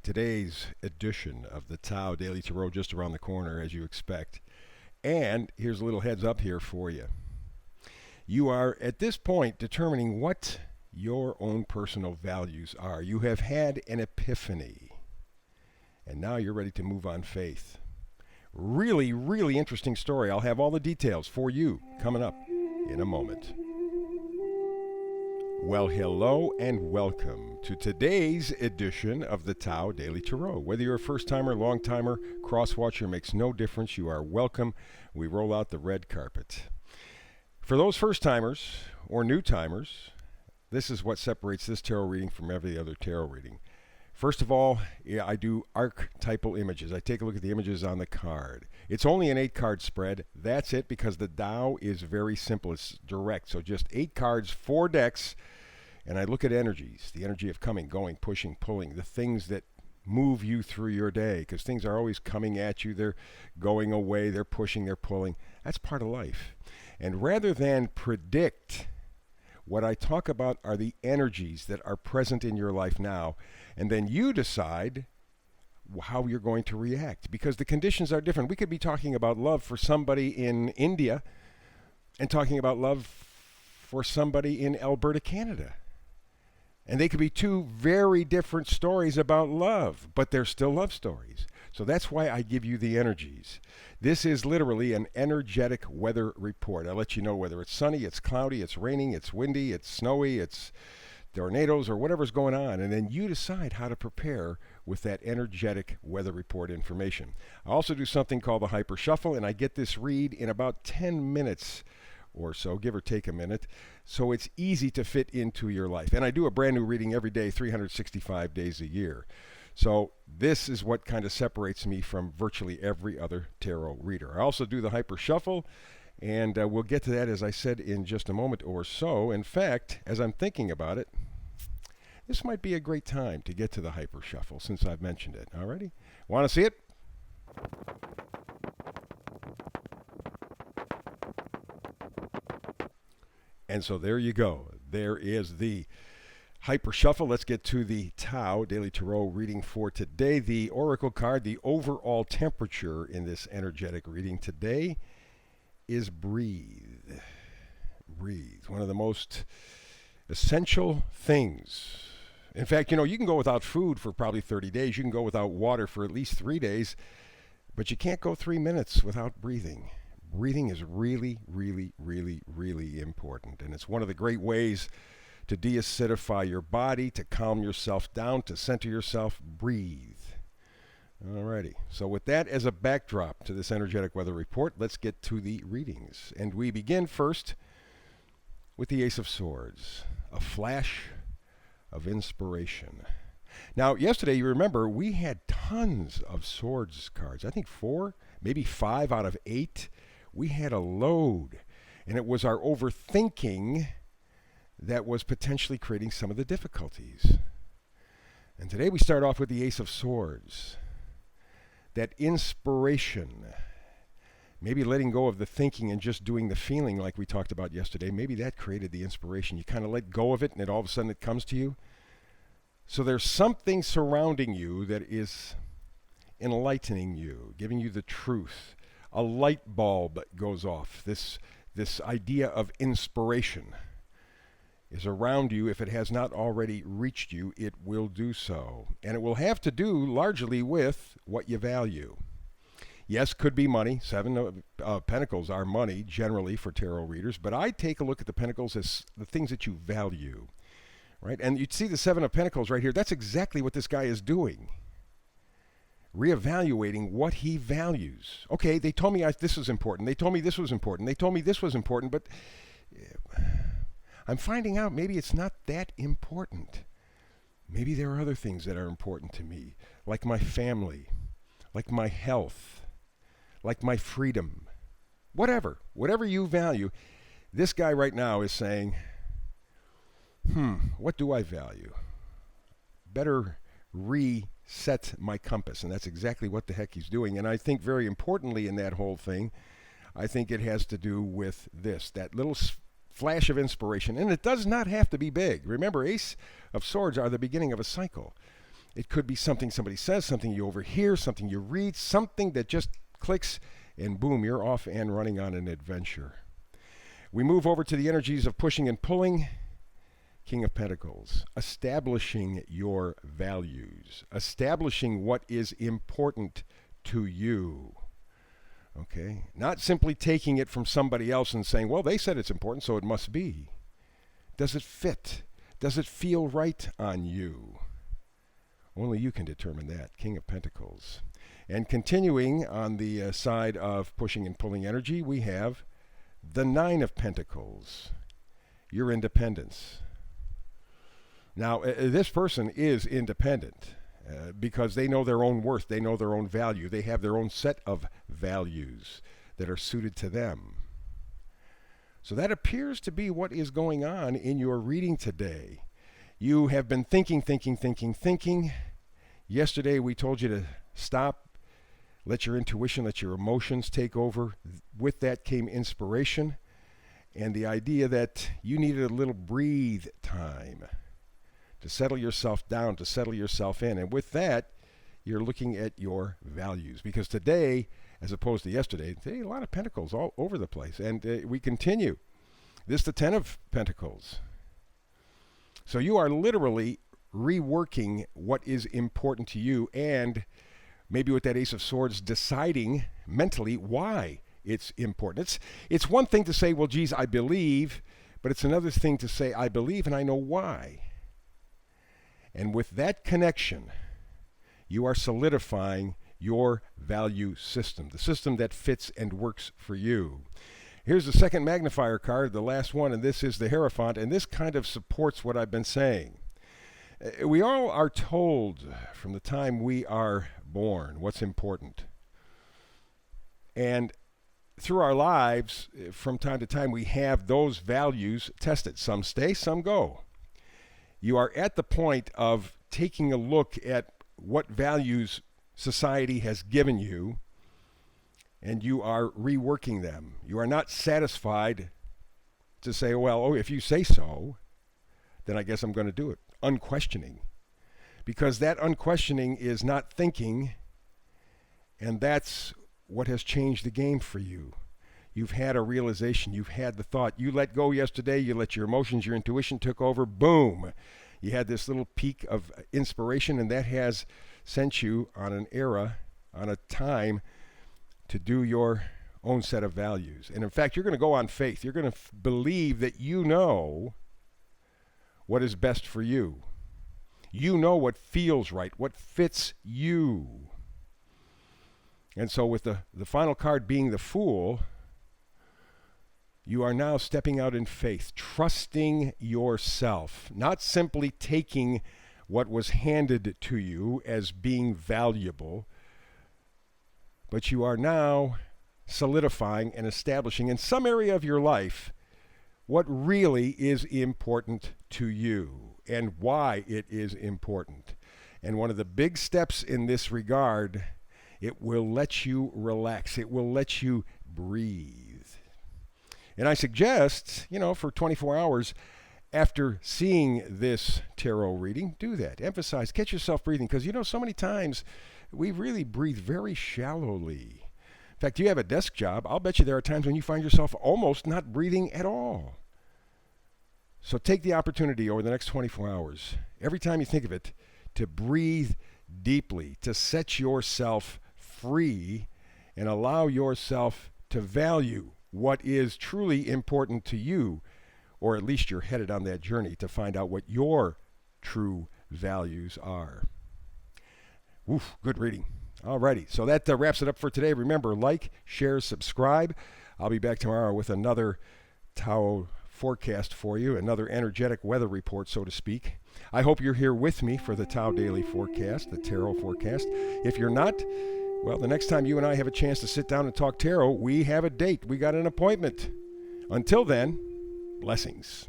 today's edition of the Tao Daily Tarot just around the corner, as you expect. And here's a little heads up here for you. You are at this point determining what your own personal values are. You have had an epiphany, and now you're ready to move on faith. Really, really interesting story. I'll have all the details for you coming up in a moment. Well, hello and welcome to today's edition of the Tao Daily Tarot. Whether you're a first-timer, long-timer, cross-watcher, makes no difference. You are welcome. We roll out the red carpet. For those first-timers or new-timers, this is what separates this tarot reading from every other tarot reading. First of all, I do archetypal images. I take a look at the images on the card. It's only an 8-card spread. That's it, because the Tao is very simple. It's direct. So just 8 cards, 4 decks, and I look at energies, the energy of coming, going, pushing, pulling, the things that move you through your day, because things are always coming at you. They're going away. They're pushing. They're pulling. That's part of life. And rather than predict, what I talk about are the energies that are present in your life now, and then you decide how you're going to react, because the conditions are different. We could be talking about love for somebody in India and talking about love for somebody in Alberta, Canada. And they could be two very different stories about love, but they're still love stories. So that's why I give you the energies. This is literally an energetic weather report. I let you know whether it's sunny, it's cloudy, it's raining, it's windy, it's snowy, it's tornadoes, or whatever's going on. And then you decide how to prepare with that energetic weather report information. I also do something called the Hyper Shuffle, and I get this read in about 10 minutes or so, give or take a minute, so it's easy to fit into your life. And I do a brand new reading every day, 365 days a year. So this is what kind of separates me from virtually every other tarot reader. I also do the Hyper Shuffle, and we'll get to that, as I said, in just a moment or so. In fact, as I'm thinking about it, this might be a great time to get to the Hyper Shuffle since I've mentioned it. Alrighty? Want to see it? And so there you go. There is the Hyper Shuffle. Let's get to the Tao Daily Tarot reading for today. The Oracle card, the overall temperature in this energetic reading today is breathe. Breathe. One of the most essential things. In fact, you can go without food for probably 30 days. You can go without water for at least 3 days. But you can't go 3 minutes without breathing. Breathing is really, really, really, really important. And it's one of the great ways to deacidify your body, to calm yourself down, to center yourself. Breathe. Alrighty. So with that as a backdrop to this energetic weather report, let's get to the readings. And we begin first with the Ace of Swords, a flash of inspiration. Now, yesterday, you remember, we had tons of swords cards. I think 4, maybe 5 out of 8. We had a load, and it was our overthinking that was potentially creating some of the difficulties. And today we start off with the Ace of Swords. That inspiration, maybe letting go of the thinking and just doing the feeling like we talked about yesterday, maybe that created the inspiration. You kind of let go of it, and all of a sudden it comes to you. So there's something surrounding you that is enlightening you, giving you the truth. A light bulb goes off. This idea of inspiration is around you. If it has not already reached you, it will do so. And it will have to do largely with what you value. Yes, could be money. 7 of Pentacles are money generally for tarot readers, but I take a look at the Pentacles as the things that you value, right? And you see the 7 of Pentacles right here. That's exactly what this guy is doing. Reevaluating what he values. Okay, they told me this was important. They told me this was important. They told me this was important, but I'm finding out maybe it's not that important. Maybe there are other things that are important to me, like my family, like my health, like my freedom. Whatever you value. This guy right now is saying, what do I value? Better reset my compass. And that's exactly what the heck he's doing. And I think very importantly in that whole thing, I think it has to do with this, that little flash of inspiration. And it does not have to be big. Remember, Ace of Swords are the beginning of a cycle. It could be something somebody says, something you overhear, something you read, something that just clicks, and boom, you're off and running on an adventure. We move over to the energies of pushing and pulling. King of Pentacles, establishing your values, establishing what is important to you. Okay? Not simply taking it from somebody else and saying, well, they said it's important, so it must be. Does it fit? Does it feel right on you? Only you can determine that. King of Pentacles. And continuing on the side of pushing and pulling energy, we have the Nine of Pentacles, your independence. Now, this person is independent because they know their own worth. They know their own value. They have their own set of values that are suited to them. So that appears to be what is going on in your reading today. You have been thinking. Yesterday, we told you to stop, let your intuition, let your emotions take over. With that came inspiration and the idea that you needed a little breathe time to settle yourself down, to settle yourself in. And with that, you're looking at your values. Because today, as opposed to yesterday, a lot of pentacles all over the place. And we continue. This is the Ten of Pentacles. So you are literally reworking what is important to you, and maybe with that Ace of Swords, deciding mentally why it's important. It's one thing to say, well, geez, I believe, but it's another thing to say, I believe and I know why. And with that connection, you are solidifying your value system, the system that fits and works for you. Here's the second magnifier card, the last one, and this is the Hierophant, and this kind of supports what I've been saying. We all are told from the time we are born what's important. And through our lives, from time to time, we have those values tested. Some stay, some go. You are at the point of taking a look at what values society has given you, and you are reworking them. You are not satisfied to say, well, if you say so, then I guess I'm going to do it. Unquestioning. Because that unquestioning is not thinking, and that's what has changed the game for you. You've had a realization. You've had the thought. You let go yesterday. You let your emotions, your intuition took over. Boom. You had this little peak of inspiration, and that has sent you on an era, on a time to do your own set of values. And in fact, you're going to go on faith. You're going to believe that you know what is best for you. You know what feels right, what fits you. And so with the final card being the Fool, you are now stepping out in faith, trusting yourself, not simply taking what was handed to you as being valuable, but you are now solidifying and establishing in some area of your life what really is important to you and why it is important. And one of the big steps in this regard, it will let you relax. It will let you breathe. And I suggest, for 24 hours after seeing this tarot reading, do that. Emphasize, catch yourself breathing, because so many times we really breathe very shallowly. In fact, you have a desk job. I'll bet you there are times when you find yourself almost not breathing at all. So take the opportunity over the next 24 hours, every time you think of it, to breathe deeply, to set yourself free and allow yourself to value what is truly important to you, or at least you're headed on that journey to find out what your true values are. Oof, good reading. Alrighty, so that wraps it up for today. Remember, like, share, subscribe. I'll be back tomorrow with another Tao forecast for you, another energetic weather report, so to speak. I hope you're here with me for the Tao Daily Forecast, the Tarot Forecast. If you're not, well, the next time you and I have a chance to sit down and talk tarot, we have a date. We got an appointment. Until then, blessings.